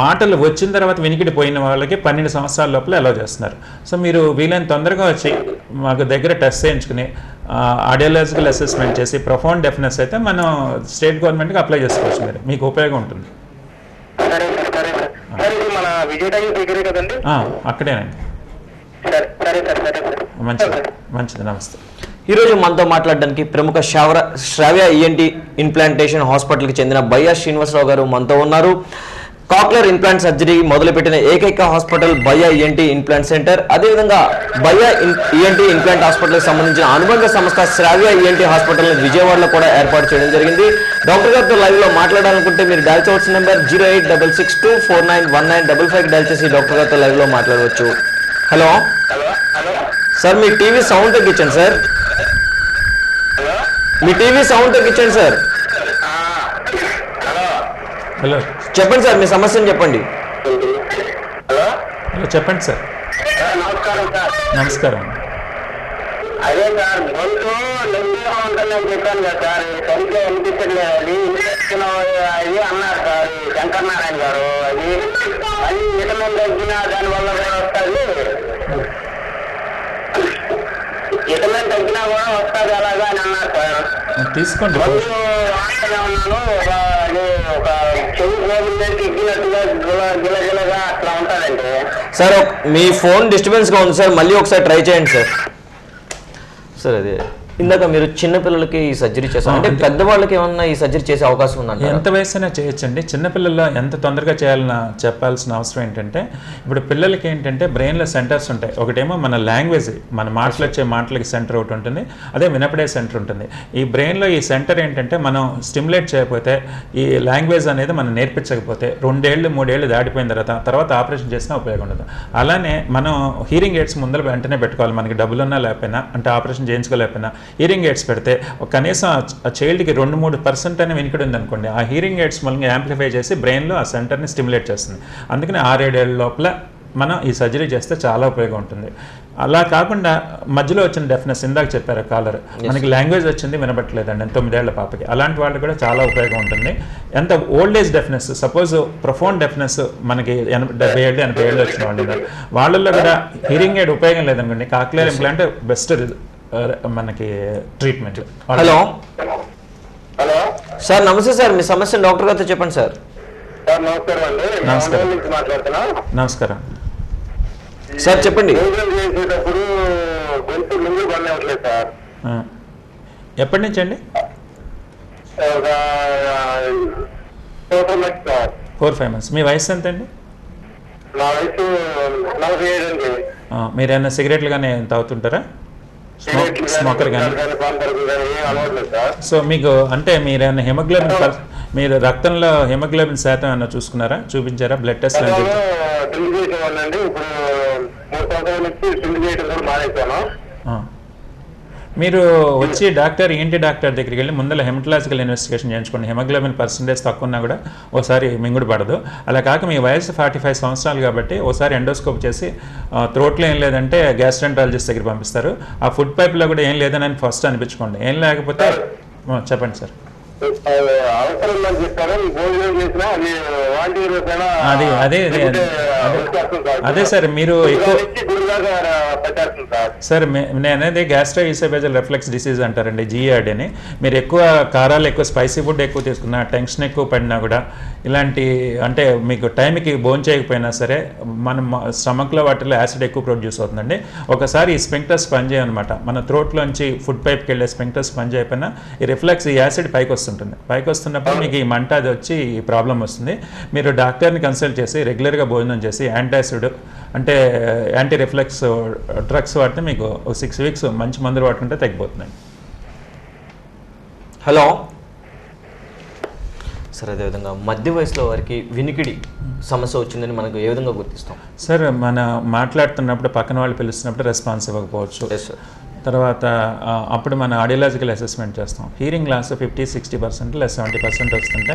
మాటలు వచ్చిన తర్వాత వినికిడి పోయిన వాళ్ళకి 12 సంవత్సరాల లోపల అలౌ చేస్తున్నారు. సో మీరు వీలైన తొందరగా వచ్చి మాకు దగ్గర టెస్ట్ చేయించుకుని ఆడియోలాజికల్ అసెస్మెంట్ చేసి ప్రొఫౌండ్ డెఫినెస్ అయితే మనం స్టేట్ గవర్నమెంట్కి అప్లై చేసుకోవచ్చు. మీరు మీకు ఉపయోగం ఉంటుంది. అక్కడేనండి. మంచిది. నమస్తే. ఈరోజు మనతో మాట్లాడడానికి ప్రముఖ శ్రావ్య ఈఎన్టీ ఇంప్లాంటేషన్ హాస్పిటల్కి చెందిన బయ్యా శ్రీనివాసరావు గారు మనతో ఉన్నారు. కాక్లియర్ ఇంప్లాంట్ సర్జరీ మొదలుపెట్టిన ఏకైక హాస్పిటల్ బయ్యా ఈఎన్టీ ఇంప్లాంట్ సెంటర్. అదేవిధంగా బయ్యా ఈఎన్టీ ఇంప్లాంట్ హాస్పిటల్కి సంబంధించిన అనుబంధ సంస్థ శ్రావ్య ఈఎన్టీ హాస్పిటల్ విజయవాడలో కూడా ఏర్పాటు చేయడం జరిగింది. డాక్టర్ గారితో లైవ్ లో మాట్లాడాలనుకుంటే మీరు డైల్ చేయవలసిన నెంబర్ 08662491955 డైల్ చేసి డాక్టర్ గారితో లైవ్ లో మాట్లాడవచ్చు. హలో సార్, మీ టీవీ సౌండ్ తగ్గించండి సార్. మీ టీవీ సౌండ్ తగ్గించండి సార్. హలో చెప్పండి సార్, మీ సమస్యను చెప్పండి. చెప్పండి సార్. నమస్కారం. అదే సార్ గొంతు లెంగ్గా ఉంటుందని చెప్పాను కదా సార్, సరిగ్గా అనిపించట్లేదు. అది ఇంజక్షన్ అది అన్నారు సార్ శంకర్ నారాయణ గారు. అది విటమిన్ తగ్గినా దానివల్ల కూడా వస్తుంది, విటమిన్ తగ్గినా కూడా వస్తుంది అలాగా అని అన్నారు సార్. తీసుకోండి. గొంతు వాడుతూనే ఉన్నాను, ఒక చెవి గోబుల్ని తిగ్గినట్టుగా గిలగిలగా అట్లా ఉంటుందండి సార్. మీ ఫోన్ డిస్టర్బెన్స్గా ఉంది సార్, మళ్ళీ ఒకసారి ట్రై చేయండి సార్. సార్ అదే ఇందాక మీరు చిన్న పిల్లలకి ఈ సర్జరీ చేస్తారు అంటే పెద్దవాళ్ళకి ఏమన్నా ఈ సర్జరీ చేసే అవకాశం ఉందంటే ఎంత వయసైనా చేయొచ్చండి. చిన్నపిల్లల్లో ఎంత తొందరగా చేయాలని చెప్పాల్సిన అవసరం ఏంటంటే, ఇప్పుడు పిల్లలకి ఏంటంటే బ్రెయిన్లో సెంటర్స్ ఉంటాయి. ఒకటేమో మన లాంగ్వేజ్, మన మాటలు వచ్చే మాటలకి సెంటర్ ఒకటి ఉంటుంది, అదే వినపడే సెంటర్ ఉంటుంది. ఈ బ్రెయిన్లో ఈ సెంటర్ ఏంటంటే మనం స్టిమ్యులేట్ చేయకపోతే, ఈ లాంగ్వేజ్ అనేది మనం నేర్పించకపోతే 2 ఏళ్ళు 3 ఏళ్ళు దాటిపోయిన తర్వాత ఆపరేషన్ చేసినా ఉపయోగం ఉండదు. అలానే మనం హీరింగ్ ఎయిడ్స్ ముందర వెంటనే పెట్టుకోవాలి. మనకి డబ్బులున్నా లేకపోయినా, అంటే ఆపరేషన్ చేయించుకోలేకపోయినా హీరింగ్ ఎయిడ్స్ పెడితే కనీసం ఆ చైల్డ్కి 2-3% అనే వినికిడి ఉందనుకోండి, ఆ హీరింగ్ ఎయిడ్స్ మూలంగా యాంప్లిఫై చేసి బ్రెయిన్లో ఆ సెంటర్ని స్టిమ్యులేట్ చేస్తుంది. అందుకని 6-7 ఏళ్ళ లోపల మనం ఈ సర్జరీ చేస్తే చాలా ఉపయోగం ఉంటుంది. అలా కాకుండా మధ్యలో వచ్చిన డెఫ్నెస్, ఇందాక చెప్పారు కాలర్, మనకి లాంగ్వేజ్ వచ్చింది వినబట్టలేదండి 9 ఏళ్ల పాపకి, అలాంటి వాళ్ళు కూడా చాలా ఉపయోగం ఉంటుంది. ఎంత old age deafness, suppose profound deafness మనకి 70 ఏళ్ళు 80 ఏళ్ళు వచ్చిన వాళ్ళు ఉన్నారు, వాళ్ళల్లో కూడా హీరింగ్ ఎయిడ్ ఉపయోగం లేదనుకోండి, కాక్లియర్ ఇంప్లాంట్ బెస్ట్ మనకి ట్రీట్మెంట్. హలో హలో సార్, నమస్తే సార్. మీ సమస్య డాక్టర్ గారితో చెప్పండి సార్. సార్ నమస్కారం అండి, నమస్కారం. నుంచి మాట్లాడుతున్నా. నమస్కారం సార్ చెప్పండి. భోజనం చేసేటప్పుడు గొంతు ముందు పడలేవట్లేదు సార్. ఎప్పటి నుంచి అండి? ఒక 4 months సార్. 4-5 months. మీ వయసు ఎంత అండి? నా వయసు 47 అండి. మీరేమైనా సిగరెట్లు కానీ తాగుతుంటారా? స్మోకర్ కానీ? సో మీకు అంటే మీరేమైనా హిమోగ్లోబిన్, మీరు రక్తంలో హిమోగ్లోబిన్ శాతం ఏమైనా చూసుకున్నారా, చూపించారా, బ్లడ్ టెస్ట్ అని చెప్పి? ఇప్పుడు 3 సంవత్సరాల నుంచి సిండి చేయడం కూడా మానేశాను. మీరు వచ్చి ఏంటి డాక్టర్ దగ్గరికి వెళ్ళి ముందర హెమటలాజికల్ ఇన్వెస్టిగేషన్ చేయించుకోండి. హిమోగ్లోబిన్ పర్సెంటేజ్ తక్కువ ఉన్నా కూడా ఒకసారి మింగుడు పడదు. అలా కాక మీ వయసు 45 సంవత్సరాలు కాబట్టి ఒకసారి ఎండోస్కోప్ చేసి త్రోట్లో ఏం లేదంటే గ్యాస్ట్రెంటాలజిస్ట్ దగ్గర పంపిస్తారు. ఆ ఫుడ్ పైప్లో కూడా ఏం లేదని ఫస్ట్ అనిపించుకోండి. ఏం లేకపోతే చెప్పండి సార్. అవసరం ఉందని చెప్పారు, భోజనం చేసినా అది అదే సార్, మీరు ఎక్కువ సార్ నేను అనేది గ్యాస్ట్రో ఈసోఫేజియల్ రిఫ్లెక్స్ డిసీజ్ అంటారండి, GERD అని. మీరు ఎక్కువ కారాలు, ఎక్కువ స్పైసీ ఫుడ్ ఎక్కువ తీసుకున్నా, టెన్షన్ ఎక్కువ పడినా కూడా, ఇలాంటి అంటే మీకు టైంకి భోజనం చేయకపోయినా సరే మన స్టమక్లో వాటిలో యాసిడ్ ఎక్కువ ప్రొడ్యూస్ అవుతుందండి. ఒకసారి ఈ స్పింక్టర్స్ పనిచేయనమాట, మన థ్రోట్లోంచి ఫుడ్ పైప్కి వెళ్ళే స్పింక్టర్స్ పనిచేయకపోయినా ఈ రిఫ్లెక్స్, ఈ యాసిడ్ పైకి వస్తున్నప్పుడు మీకు ఈ మంట అది వచ్చి ఈ ప్రాబ్లం వస్తుంది. మీరు డాక్టర్ని కన్సల్ట్ చేసి రెగ్యులర్గా భోజనం చేసి యాంటాసిడ్ అంటే యాంటీ రిఫ్లెక్స్ డ్రగ్స్ వాడితే మీకు 6 weeks మంచి మందులు వాడుకుంటే తగ్గిపోతున్నాయి. హలో సార్, అదేవిధంగా మధ్య వయసులో వారికి వినికిడి సమస్య వచ్చిందని మనకు ఏ విధంగా గుర్తిస్తాం సార్? మనం మాట్లాడుతున్నప్పుడు పక్కన వాళ్ళు పిలుస్తున్నప్పుడు రెస్పాన్స్ ఇవ్వకపోవచ్చు. తర్వాత అప్పుడు మన ఆడియోలాజికల్ అసెస్మెంట్ చేస్తాం. హీరింగ్ లాస్ 50-60% లేదా 70% వస్తుంటే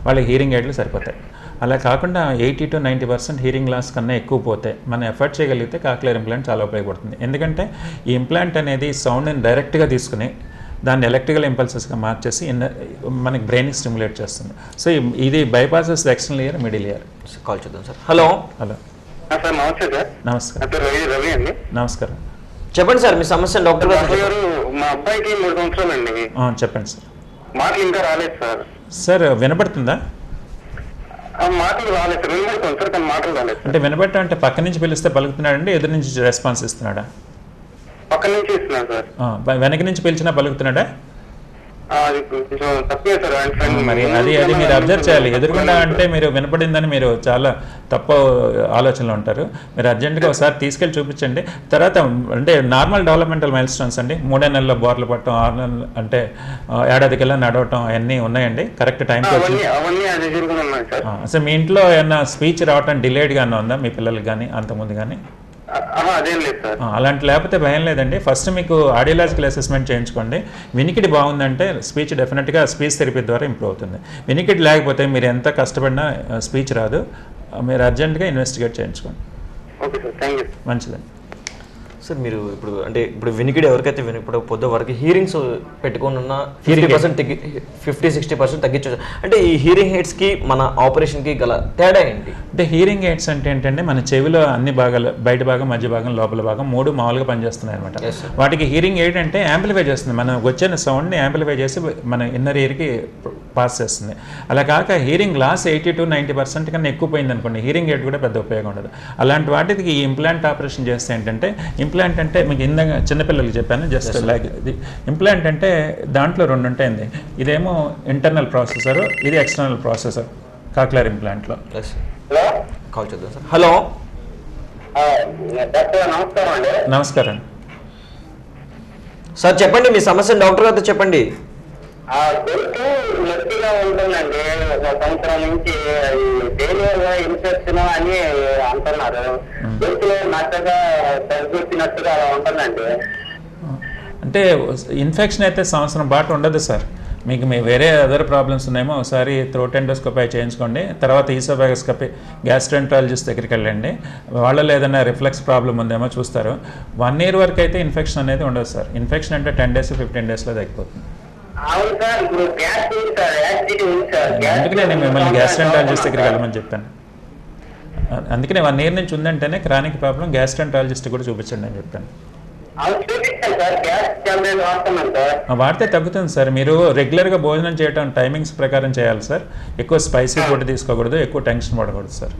వాళ్ళకి హీరింగ్ ఎయిడ్లు సరిపోతాయి. అలా కాకుండా 80-90% హీరింగ్ లాస్ కన్నా ఎక్కువ పోతే మనం ఎఫర్ట్ చేయగలిగితే కాక్లియర్ ఇంప్లాంట్ చాలా ఉపయోగపడుతుంది. ఎందుకంటే ఈ ఇంప్లాంట్ అనేది సౌండ్ని డైరెక్ట్గా తీసుకుని దాన్ని ఎలక్ట్రికల్ ఇంపల్సెస్గా మార్చేసి మనకి బ్రెయిన్ స్టిమ్యులేట్ చేస్తుంది. సో ఇది బైపాసెస్ external ear, middle ear. Call చేద్దాం సార్. హలో నమస్తే సార్. నమస్కారం. రవి అండి. నమస్కారం. చెప్పండి సార్, మీ సమస్య డాక్టర్ గారు. మా అబ్బాయికి 3 సంవత్సరాలండి. చెప్పండి సార్. మాటలు ఇంకా రాలేదు సార్. సార్ వినపడుతుందా? మాటలు రాలేదు సార్, వినబడుతుంది సార్ కానీ మాటలు రాలేదు. అంటే వినబడటం అంటే పక్క నుంచి పిలిస్తే పలుకుతున్నాడండి, ఎదురు నుంచి రెస్పాన్స్ ఇస్తున్నాడా? పక్క నుంచి ఇస్తున్నాడు సార్. వెనక నుంచి పిలిచినా పలుకుతున్నాడా? తప్పే సార్. మరి అది మీరు అబ్జర్వ్ చేయాలి. ఎదురుకుండా అంటే మీరు వినపడిందని మీరు చాలా తప్పు ఆలోచనలో ఉంటారు. మీరు అర్జెంటుగా ఒకసారి తీసుకెళ్ళి చూపించండి. తర్వాత అంటే నార్మల్ డెవలప్మెంటల్ మైల్ స్టోన్స్ అండి, 3 నెలల బోర్లు పట్టడం, 6 నెలలు అంటే ఏడాదికల్లా నడవటం అవన్నీ ఉన్నాయండి. కరెక్ట్ టైంకి వచ్చి అసలు మీ ఇంట్లో ఏమన్నా స్పీచ్ రావటం డిలేడ్గా ఉందా మీ పిల్లలకి కానీ అంతకుముందు కానీ? అలాంటి లేకపోతే భయం లేదండి. ఫస్ట్ మీకు ఆడియోలాజికల్ అసెస్మెంట్ చేయించుకోండి. వినికిడి బాగుందంటే స్పీచ్ డెఫినెట్గా స్పీచ్ థెరపీ ద్వారా ఇంప్రూవ్ అవుతుంది. వినికిడి లేకపోతే మీరు ఎంత కష్టపడినా స్పీచ్ రాదు. మీరు అర్జెంటుగా ఇన్వెస్టిగేట్ చేయించుకోండి. మంచిదండి. సార్ మీరు ఇప్పుడు వినికిడి ఎవరికైతే ఇప్పుడు పొద్దు వరకు హీరింగ్స్ పెట్టుకొని ఉన్న 50-60% తగ్గించవచ్చు. అంటే ఈ హీరింగ్ ఎయిడ్స్కి మన ఆపరేషన్కి గల తేడా ఏంటి? అంటే హీరింగ్ ఎయిడ్స్ అంటే ఏంటంటే మన చెవిలో అన్ని భాగాలు, బయట భాగం, మధ్య భాగం, లోపల భాగం 3 మామూలుగా పనిచేస్తున్నాయి అనమాట. వాటికి హీరింగ్ ఎయిడ్ అంటే యాంప్లిఫై చేస్తుంది, మనం వచ్చిన సౌండ్ని యాంప్లిఫై చేసి మన ఇన్నర్ ఇయర్కి పాస్ చేస్తుంది. అలా కాక హీరింగ్ లాస్ 80-90% కన్నా ఎక్కువ పోయింది అనుకోండి, హీరింగ్ ఎయిడ్ కూడా పెద్ద ఉపయోగం ఉండదు. అలాంటి వాటికి ఈ ఇంప్లాంట్ ఆపరేషన్ చేస్తే ఏంటంటే, ఇంప్లాంట్ అంటే మీకు ఇందాక చిన్నపిల్లలకి చెప్పాను, జస్ట్ లైక్ ఇది ఇంప్లాంట్ అంటే దాంట్లో 2 ఉంటాయండి. ఇదేమో ఇంటర్నల్ ప్రాసెసర్, ఇది ఎక్స్టర్నల్ ప్రాసెసర్ కాక్లియర్ ఇంప్లాంట్లో. కాల్ చేద్దాం సార్. హలో, నమస్కారం అండి. నమస్కారం సార్ చెప్పండి మీ సమస్యను డాక్టర్ గారితో చెప్పండి. గొంతు నొప్పిగా ఉంటుందండి, 1 సంవత్సరం నుంచి డైలీగా ఇన్ఫెక్షన్ అని అంటున్నారు. గొంతులో నచ్చగా తగ్గుచ్చినట్టుగా అలా ఉంటుందండి. అంటే ఇన్ఫెక్షన్ అయితే సంవత్సరం పాటు ఉండదు సార్. మీకు వేరే అదర్ ప్రాబ్లమ్స్ ఉన్నాయేమో ఒకసారి థ్రోట్ ఎండోస్కోపీ చేయించుకోండి, తర్వాత ఈసోఫాగోస్కోపీ గ్యాస్ట్రోఎంట్రాలజిస్ట్ దగ్గరికి వెళ్ళండి, వాళ్ళలో ఏదైనా రిఫ్లెక్స్ ప్రాబ్లం ఉందేమో చూస్తారు. 1 year వరకు అయితే ఇన్ఫెక్షన్ అనేది ఉండదు సార్. ఇన్ఫెక్షన్ అంటే 10 days 15 daysలో తగ్గిపోతుంది. అవును సార్, ఇప్పుడు గ్యాస్ ఉంది సార్, యాసిడిటీ ఉంది సార్. అందుకనే నేను మిమ్మల్ని గ్యాస్ట్రోఎంట్రాలజిస్ట్ దగ్గరికి వెళ్ళమని చెప్పాను. అందుకనే 1 year నుంచి ఉందంటేనే క్రానిక్ ప్రాబ్లం, గ్యాస్ట్రోఎంట్రాలజిస్ట్ కూడా చూపించండి అని చెప్పాను. వాడితే తగ్గుతుంది సార్. మీరు రెగ్యులర్గా భోజనం చేయడం టైమింగ్స్ ప్రకారం చేయాలి సార్. ఎక్కువ స్పైసీ ఫుడ్ తీసుకోకూడదు, ఎక్కువ టెన్షన్ పడకూడదు సార్.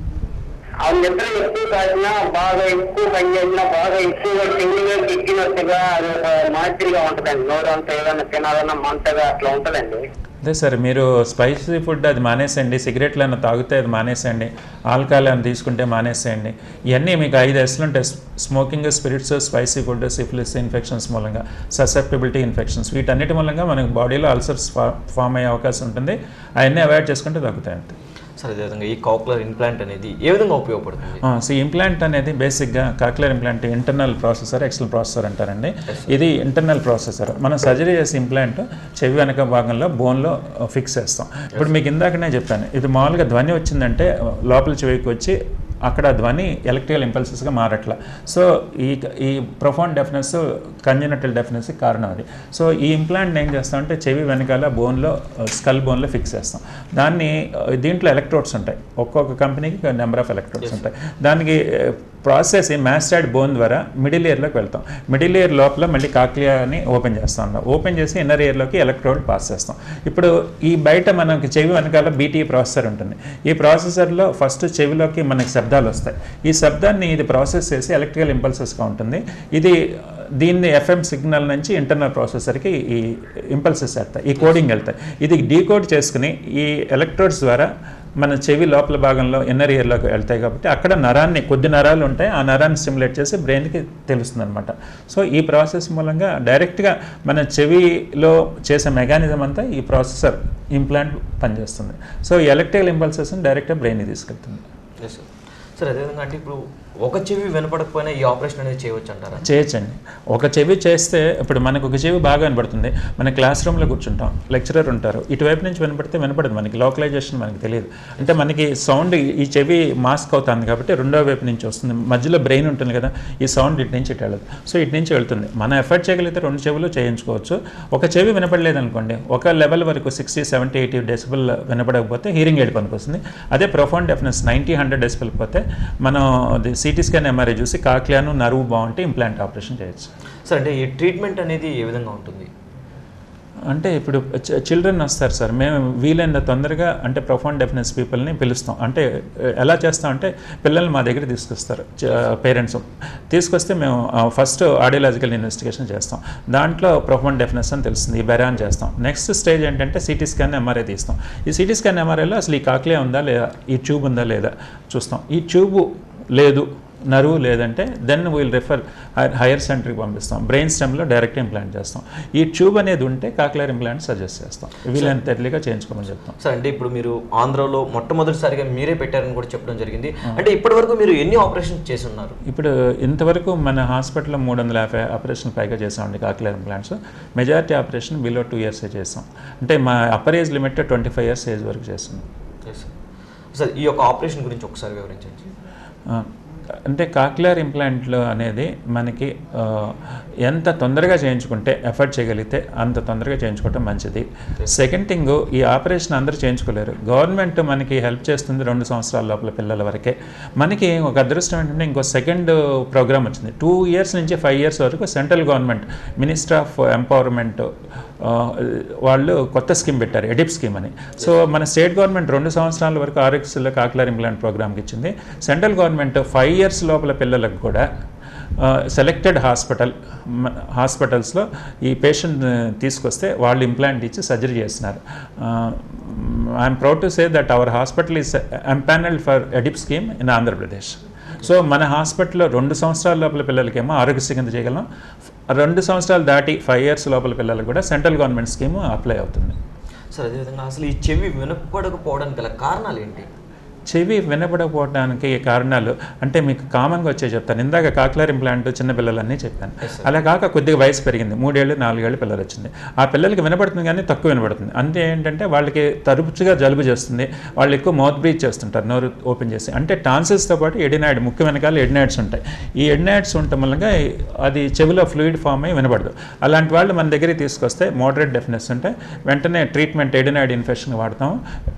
ఎక్కువ కాసినా బాగా ఎక్కువ పని చేసినా బాగా ఎక్కువగా చెవులుగా ఎక్కినట్టుగా అది మాదిరిగా ఉంటుందండి. నోరు అంతా ఏదైనా తినాలన్నా మంటగా అట్లా ఉంటుందండి. అదే సార్, మీరు స్పైసీ ఫుడ్ అది మానేసేయండి, సిగరెట్లు ఏమైనా తాగితే అది మానేసేయండి, ఆల్కహాల్ ఏమైనా తీసుకుంటే మానేసేయండి. ఇవన్నీ మీకు 5 దశలు ఉంటాయి: smoking, spirits, spicy food, syphilis infections మూలంగా, ససెప్టిబిలిటీ ఇన్ఫెక్షన్స్, వీటన్నిటి మూలంగా మనకు బాడీలో అల్సర్స్ ఫామ్ అయ్యే అవకాశం ఉంటుంది. అవన్నీ అవాయిడ్ చేసుకుంటే తగ్గుతాయి అంతే. సార్ అదేవిధంగా ఈ కాక్లియర్ ఇంప్లాంట్ అనేది ఏ విధంగా ఉపయోగపడుతుంది? సో ఇంప్లాంట్ అనేది బేసిక్గా cochlear implant internal processor, external processor అంటారండి. ఇది ఇంటర్నల్ ప్రాసెసర్. మనం సర్జరీ చేసే ఇంప్లాంట్ చెవి వెనక భాగంలో బోన్లో ఫిక్స్ చేస్తాం. ఇప్పుడు మీకు ఇందాకనే చెప్పాను, ఇది మామూలుగా ధ్వని వచ్చిందంటే లోపల చెవికి వచ్చి అక్కడ ధ్వని ఎలక్ట్రికల్ ఇంపల్సెస్గా మారట్ల. సో ఈ ప్రొఫౌండ్ డెఫ్నెస్ కంజెనిటల్ డెఫ్నెస్కి కారణం అది. సో ఈ ఇంప్లాంట్ ఏం చేస్తామంటే చెవి వెనకాల బోన్లో, స్కల్ బోన్లో ఫిక్స్ చేస్తాం. దీంట్లో ఎలక్ట్రోడ్స్ ఉంటాయి, ఒక్కొక్క కంపెనీకి నెంబర్ ఆఫ్ ఎలక్ట్రోడ్స్ ఉంటాయి. దానికి ప్రాసెస్ మాస్టాయిడ్ బోన్ ద్వారా మిడిల్ ఇయర్లోకి వెళ్తాం. మిడిల్ ఇయర్ లోపల మళ్ళీ కాక్లియాని ఓపెన్ చేస్తాం. ఓపెన్ చేసి ఇన్నర్ ఇయర్లోకి ఎలక్ట్రోడ్ పాస్ చేస్తాం. ఇప్పుడు ఈ బయట మనకి చెవి వెనకాల బీటీ ప్రాసెసర్ ఉంటుంది. ఈ ప్రాసెసర్లో ఫస్ట్ చెవిలోకి మనకి శబ్దాలు వస్తాయి. ఈ శబ్దాన్ని ఇది ప్రాసెస్ చేసి ఎలక్ట్రికల్ ఇంపల్సెస్గా ఉంటుంది. దీన్ని ఎఫ్ఎం సిగ్నల్ నుంచి ఇంటర్నల్ ప్రాసెసర్కి ఈ ఇంపల్సెస్ వెళ్తాయి, ఈ కోడింగ్ వెళ్తాయి. ఇది డీకోడ్ చేసుకుని ఈ ఎలక్ట్రోడ్స్ ద్వారా మన చెవి లోపల భాగంలో ఇన్నర్ ఇయర్లోకి వెళ్తాయి. కాబట్టి అక్కడ కొద్ది నరాలు ఉంటాయి, ఆ నరాన్ని స్టిమ్యులేట్ చేసి బ్రెయిన్కి తెలుస్తుంది అనమాట. సో ఈ ప్రాసెస్ మూలంగా డైరెక్ట్గా మన చెవిలో చేసే మెకానిజం అంతా ఈ ప్రాసెసర్ ఇంప్లాంట్ పనిచేస్తుంది. సో ఈ ఎలక్ట్రికల్ ఇంపల్సెస్ని డైరెక్ట్గా బ్రెయిన్కి తీసుకెళ్తుంది. సార్ అదేవిధంగా అంటే ఇప్పుడు ఒక చెవి వినపడకపోయినా ఈ ఆపరేషన్ అనేది చేయవచ్చు అంటారా? చేయొచ్చండి. ఒక చెవి చేస్తే ఇప్పుడు మనకు ఒక చెవి బాగా వినపడుతుంది, మన క్లాస్ రూమ్లో కూర్చుంటాం, లెక్చరర్ ఉంటారు, ఇటువైపు నుంచి వినపడితే వినపడదు, మనకి లోకలైజేషన్ మనకి తెలియదు. అంటే మనకి సౌండ్ ఈ చెవి మాస్క్ అవుతుంది కాబట్టి రెండో వైపు నుంచి వస్తుంది, మధ్యలో బ్రెయిన్ ఉంటుంది కదా, ఈ సౌండ్ ఇటు నుంచి ఇటు వెళ్ళదు. సో ఇటు నుంచి వెళ్తుంది. మనం ఎఫర్ట్ చేయగలిగితే 2 చెవులు చేయించుకోవచ్చు. ఒక చెవి వినపడలేదు అనుకోండి, ఒక లెవెల్ వరకు 60, 70, 80 డెసిబుల్ వినపడకపోతే హీరింగ్ ఎయిడ్ పనికి వస్తుంది. అదే ప్రొఫౌండ్ డెఫ్నెస్ 90, 100 డెసిబుల్ పోతే మనం సిటీ స్కాన్, ఎంఆర్ఐ చూసి కాక్లియాను నరువు బాగుంటే ఇంప్లాంట్ ఆపరేషన్ చేయొచ్చు. సార్ అంటే ఈ ట్రీట్మెంట్ అనేది ఏ విధంగా ఉంటుంది? అంటే ఇప్పుడు చిల్డ్రన్ వస్తారు సార్, మేము వీలైనంత తొందరగా అంటే ప్రొఫౌండ్ డెఫ్నెస్ పీపుల్ని పిలుస్తాం. అంటే ఎలా చేస్తాం అంటే పిల్లల్ని మా దగ్గర తీసుకొస్తారు పేరెంట్స్. తీసుకొస్తే మేము ఫస్ట్ ఆడియోలాజికల్ ఇన్వెస్టిగేషన్ చేస్తాం. దాంట్లో ప్రొఫౌండ్ డెఫ్నెస్ అని తెలుస్తుంది, ఈ బెరాన్ చేస్తాం. నెక్స్ట్ స్టేజ్ ఏంటంటే సిటీ స్కాన్, ఎంఆర్ఐ తీస్తాం. ఈ సిటీ స్కాన్, ఎంఆర్ఐలో అసలు ఈ కాక్లియా ఉందా లేదా, ఈ ట్యూబ్ ఉందా లేదా చూస్తాం. ఈ ట్యూబు లేదు, నరువు లేదంటే దెన్ వీల్ రిఫర్ హైయర్ సెంటర్కి పంపిస్తాం. బ్రెయిన్ స్టెమ్లో డైరెక్ట్ ఇంప్లాంట్ చేస్తాం. ఈ ట్యూబ్ అనేది ఉంటే కాక్లియర్ ఇంప్లాంట్ సజెస్ట్ చేస్తాం, వీలైనంత ఎర్లీగా చేయించుకోమని చెప్తాం. సార్ అంటే ఇప్పుడు మీరు ఆంధ్రాలో మొట్టమొదటిసారిగా మీరే పెట్టారని కూడా చెప్పడం జరిగింది. అంటే ఇప్పటివరకు మీరు ఎన్ని ఆపరేషన్స్ చేసి ఉన్నారు? ఇప్పుడు ఇంతవరకు మన హాస్పిటల్లో 350 ఆపరేషన్లు పైగా చేసామండి cochlear implants. Majority operation below 2 years చేస్తాం. అంటే మా upper age limit 25 years age వరకు చేస్తున్నాం. సార్ ఈ యొక్క ఆపరేషన్ గురించి ఒకసారి వివరించండి. అంటే కాక్లియర్ ఇంప్లాంట్లు అనేది మనకి ఎంత తొందరగా చేయించుకుంటే ఎఫర్ట్ చేయగలిగితే అంత తొందరగా చేయించుకోవటం మంచిది. సెకండ్ థింగ్, ఈ ఆపరేషన్ అందరూ చేయించుకోలేరు. గవర్నమెంట్ మనకి హెల్ప్ చేస్తుంది 2 సంవత్సరాల లోపల పిల్లల వరకే. మనకి ఒక అదృష్టం ఏంటంటే ఇంకో సెకండ్ ప్రోగ్రామ్ వచ్చింది. 2 years నుంచి 5 years వరకు central government minister of empowerment వాళ్ళు కొత్త స్కీమ్ పెట్టారు, ఎడిప్ స్కీమ్ అని. సో మన స్టేట్ గవర్నమెంట్ 2 సంవత్సరాల వరకు ఆర్ఎక్స్లో కాక్లియర్ ఇంప్లాంట్ ప్రోగ్రామ్కి ఇచ్చింది. సెంట్రల్ గవర్నమెంట్ 5 years లోపల పిల్లలకు కూడా సెలెక్టెడ్ హాస్పిటల్స్లో ఈ పేషెంట్ తీసుకొస్తే వాళ్ళు ఇంప్లాంట్ ఇచ్చి సర్జరీ చేస్తున్నారు. I'm proud to say that our hospital is empanelled for ADIP scheme in Andhra Pradesh. So మన హాస్పిటల్లో 2 సంవత్సరాల లోపల పిల్లలకేమో ఆరోగ్యశ్రీ కింద చేయగలం. 2 సంవత్సరాలు దాటి 5 years లోపల పిల్లలకు కూడా సెంట్రల్ గవర్నమెంట్ స్కీమ్ అప్లై అవుతుంది. సార్, అదేవిధంగా అసలు ఈ చెవి వినపడకపోవడానికి గల కారణాలు ఏంటి? చెవి వినపడకపోవడానికి కారణాలు అంటే మీకు కామన్గా వచ్చే చెప్తాను. ఇందాక కాక్లియర్ ఇంప్లాంట్ చిన్నపిల్లలన్నీ చెప్పాను. అలా కాక కొద్దిగా వయసు పెరిగింది, 3 ఏళ్ళు 4 ఏళ్ళు పిల్లలు వచ్చింది. ఆ పిల్లలకి వినపడుతుంది కానీ తక్కువ వినపడుతుంది. అంటే ఏంటంటే వాళ్ళకి తరచుగా జలుబు చేస్తుంది, వాళ్ళు ఎక్కువ మౌత్ బ్రీత్ చేస్తుంటారు నోరు ఓపెన్ చేసి. అంటే టాన్సిల్స్తో పాటు ఎడినాయిడ్, ముక్కు వెనకాల ఎడినాయిడ్స్ ఉంటాయి. ఈ ఎడినాయిడ్స్ ఉండటం వల్ల అది చెవిలో ఫ్లూయిడ్ ఫామ్ అయ్యి వినపడదు. అలాంటి వాళ్ళు మన దగ్గరికి తీసుకొస్తే మోడరేట్ డెఫ్నెస్ ఉంటే వెంటనే ట్రీట్మెంట్ ఎడినాయిడ్ ఇన్ఫెక్షన్ వాడతాం.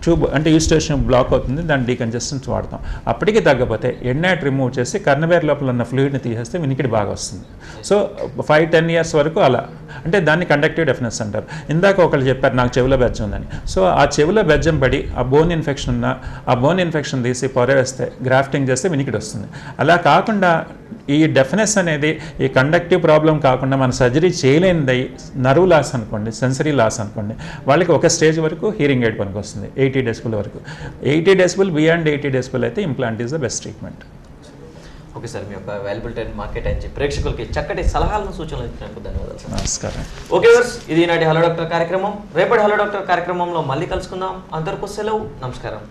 ట్యూబ్ అంటే యూస్టేషన్ బ్లాక్ అవుతుంది, దాన్ని డీకంజెస్టెన్స్ వాడతాం. అప్పటికి తగ్గపోతే ఎడ్నైట్ రిమూవ్ చేసి కర్నవేర్ లోపల ఉన్న ఫ్లూయిడ్ని తీసేస్తే వినికిడి బాగా వస్తుంది. సో 5-10 years వరకు అలా, అంటే దాన్ని కండక్టివ్ డెఫ్నెస్ అంటారు. ఇందాక ఒకళ్ళు చెప్పారు నాకు చెవిలో బెజ్జం ఉందని. సో ఆ చెవిలో బెజ్జం పడి ఆ బోన్ ఇన్ఫెక్షన్ ఉన్న ఆ బోన్ ఇన్ఫెక్షన్ తీసి పొర వేస్తే గ్రాఫ్టింగ్ చేస్తే వినికిడి వస్తుంది. అలా కాకుండా ఈ డెఫ్నెస్ అనేది ఈ కండక్టివ్ ప్రాబ్లం కాకుండా మన సర్జరీ చేయలేనిది నర్వ్ లాస్ అనుకోండి, సెన్సరీ లాస్ అనుకోండి, వాళ్ళకి ఒక స్టేజ్ వరకు హీరింగ్ ఎయిడ్ పనికి వస్తుంది 80 decibel వరకు. 80 decibel బియాండ్ 80 decibel అయితే implant is the best treatment. Okay sir, మీ యొక్క వాల్యుబుల్ టైం మార్కెట్ అని ప్రేక్షకులకి చక్కటి సలహాలను సూచనలు ఇచ్చినందుకు ధన్యవాదాలు సార్. నమస్కారం. ఓకే వర్స్, ఇది నాటి హలో డాక్టర్ కార్యక్రమం. రేపటి హలో డాక్టర్ కార్యక్రమంలో మళ్ళీ కలుసుకుందాం. అందరికీ సెలవు, నమస్కారం.